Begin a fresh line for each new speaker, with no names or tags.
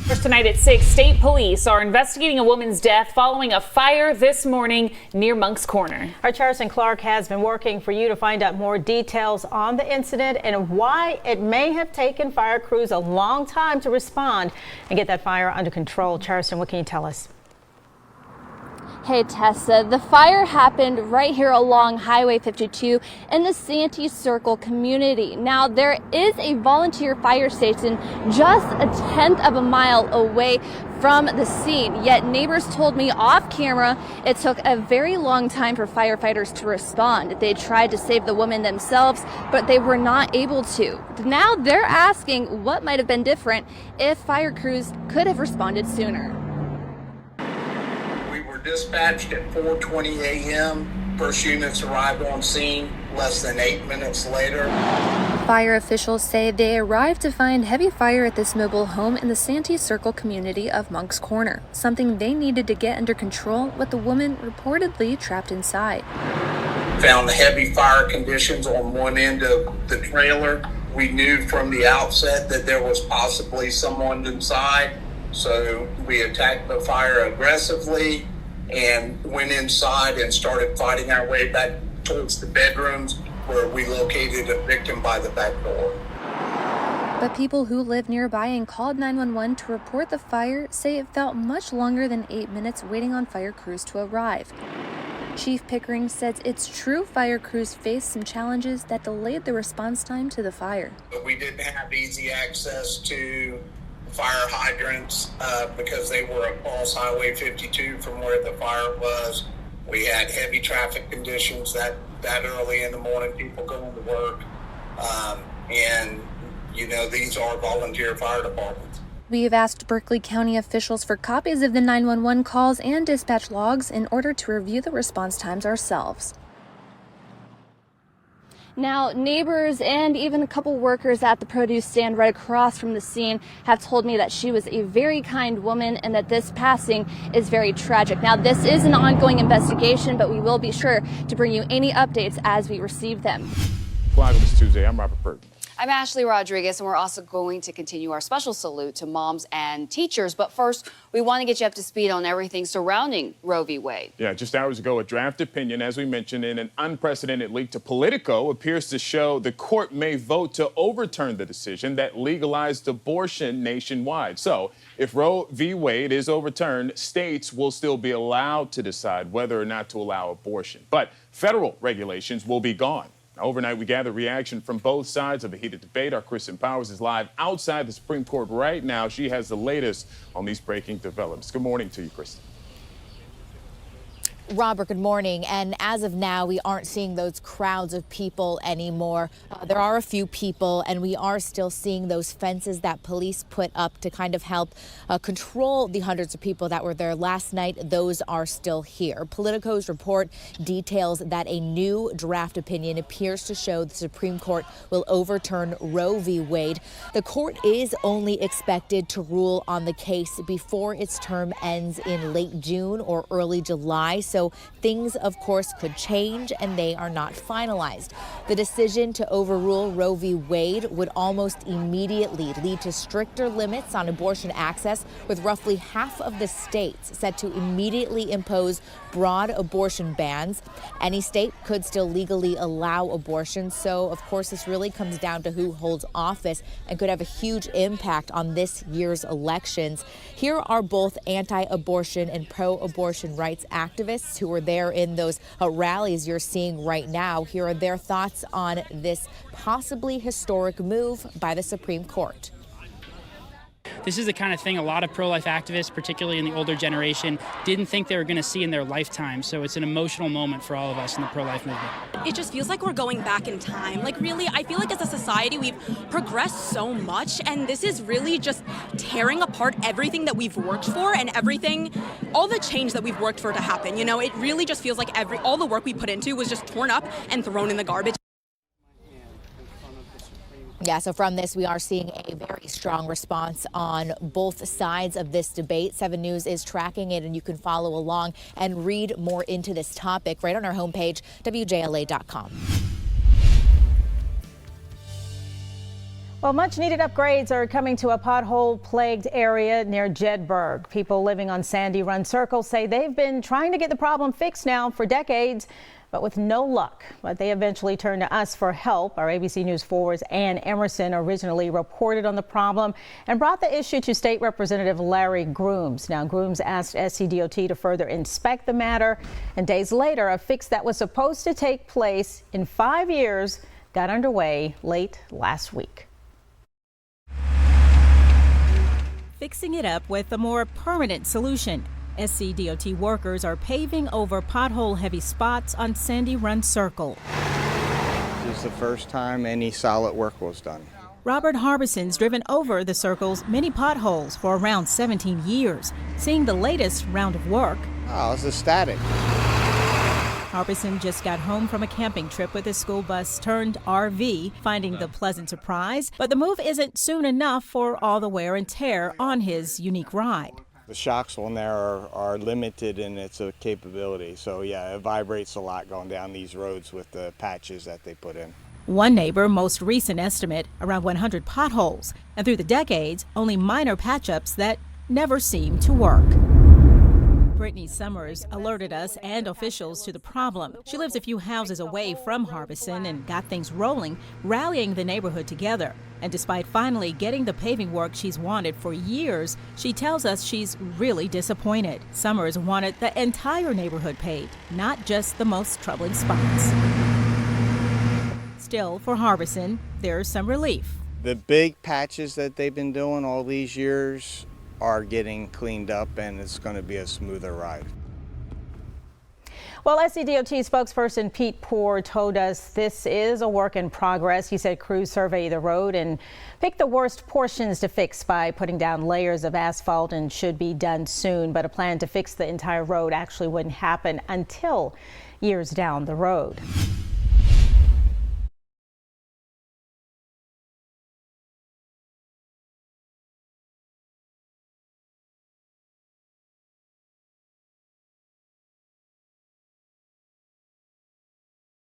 First tonight at 6, state police are investigating a woman's death following a fire this morning near Moncks Corner.
Our Charleston Clark has been working for you to find out more details on the incident and why it may have taken fire crews a long time to respond and get that fire under control. Charleston, what can you tell us?
Hey Tessa, the fire happened right here along Highway 52 in the Santee Circle community. Now there is a volunteer fire station just a 1/10 of a mile away from the scene, yet neighbors told me off camera it took a very long time for firefighters to respond. They tried to save the woman themselves, but they were not able to. Now they're asking what might have been different if fire crews could have responded sooner.
Dispatched at 4:20 a.m. First units arrived on scene less than 8 minutes later.
Fire officials say they arrived to find heavy fire at this mobile home in the Santee Circle community of Moncks Corner, something they needed to get under control with the woman reportedly trapped inside.
Found the heavy fire conditions on one end of the trailer. We knew from the outset that there was possibly someone inside, so we attacked the fire aggressively and went inside and started fighting our way back towards the bedrooms where we located a victim by the back door.
But people who live nearby and called 911 to report the fire say it felt much longer than 8 minutes waiting on fire crews to arrive. Chief Pickering says it's true fire crews faced some challenges that delayed the response time to the fire.
But we didn't have easy access to fire hydrants because they were across Highway 52 from where the fire was. We had heavy traffic conditions that early in the morning, people going to work. And, you know, these are volunteer fire departments.
We have asked Berkeley County officials for copies of the 911 calls and dispatch logs in order to review the response times ourselves. Now, neighbors and even a couple workers at the produce stand right across from the scene have told me that she was a very kind woman and that this passing is very tragic. Now, this is an ongoing investigation, but we will be sure to bring you any updates as we receive them.
Flagelless Tuesday, I'm Robert Burton.
I'm Ashley Rodriguez, and we're also going to continue our special salute to moms and teachers. But first, we want to get you up to speed on everything surrounding Roe v. Wade.
Yeah, just hours ago, a draft opinion, as we mentioned, in an unprecedented leak to Politico, appears to show the court may vote to overturn the decision that legalized abortion nationwide. So if Roe v. Wade is overturned, states will still be allowed to decide whether or not to allow abortion. But federal regulations will be gone. Overnight, we gather reaction from both sides of a heated debate. Our Kristen Powers is live outside the Supreme Court right now. She has the latest on these breaking developments. Good morning to you, Kristen.
Robert, good morning. And as of now, we aren't seeing those crowds of people anymore. There are a few people, and we are still seeing those fences that police put up to kind of help control the hundreds of people that were there last night. Those are still here. Politico's report details that a new draft opinion appears to show the Supreme Court will overturn Roe v. Wade. The court is only expected to rule on the case before its term ends in late June or early July. So things, of course, could change, and they are not finalized. The decision to overrule Roe v. Wade would almost immediately lead to stricter limits on abortion access, with roughly half of the states set to immediately impose broad abortion bans. Any state could still legally allow abortion. So, of course, this really comes down to who holds office and could have a huge impact on this year's elections. Here are both anti-abortion and pro-abortion rights activists who were there in those rallies you're seeing right now. Here are their thoughts on this possibly historic move by the Supreme Court.
This is the kind of thing a lot of pro-life activists, particularly in the older generation, didn't think they were going to see in their lifetime. So it's an emotional moment for all of us in the pro-life movement.
It just feels like we're going back in time. Like, really, I feel like as a society, we've progressed so much, and this is really just tearing apart everything that we've worked for and everything, all the change that we've worked for to happen. You know, it really just feels like all the work we put into was just torn up and thrown in the garbage.
Yeah, so from this, we are seeing a very strong response on both sides of this debate. 7 News is tracking it, and you can follow along and read more into this topic right on our homepage, WJLA.com.
Well, much needed upgrades are coming to a pothole-plagued area near Jedburgh. People living on Santee Circle say they've been trying to get the problem fixed now for decades, but with no luck. But they eventually turned to us for help. Our ABC News 4's Ann Emerson originally reported on the problem and brought the issue to State Representative Larry Grooms. Now, Grooms asked SCDOT to further inspect the matter, and days later, a fix that was supposed to take place in 5 years got underway late last week.
Fixing it up with a more permanent solution. SCDOT workers are paving over pothole-heavy spots on Santee Circle.
This is the first time any solid work was done.
Robert Harbison's driven over the circle's many potholes for around 17 years. Seeing the latest round of work,
Oh, it's ecstatic.
Harbison just got home from a camping trip with his school bus turned RV, finding the pleasant surprise. But the move isn't soon enough for all the wear and tear on his unique ride.
The shocks on there are limited in its capability. So yeah, it vibrates a lot going down these roads with the patches that they put in.
One neighbor, most recent estimate, around 100 potholes. And through the decades, only minor patch-ups that never seem to work. Brittany Summers alerted us and officials to the problem. She lives a few houses away from Harbison and got things rolling, rallying the neighborhood together. And despite finally getting the paving work she's wanted for years, she tells us she's really disappointed. Summers wanted the entire neighborhood paved, not just the most troubling spots. Still, for Harbison, there's some relief.
The big patches that they've been doing all these years are getting cleaned up, and it's going to be a smoother ride.
Well, SCDOT spokesperson Pete Poore told us this is a work in progress. He said crews survey the road and pick the worst portions to fix by putting down layers of asphalt and should be done soon. But a plan to fix the entire road actually wouldn't happen until years down the road.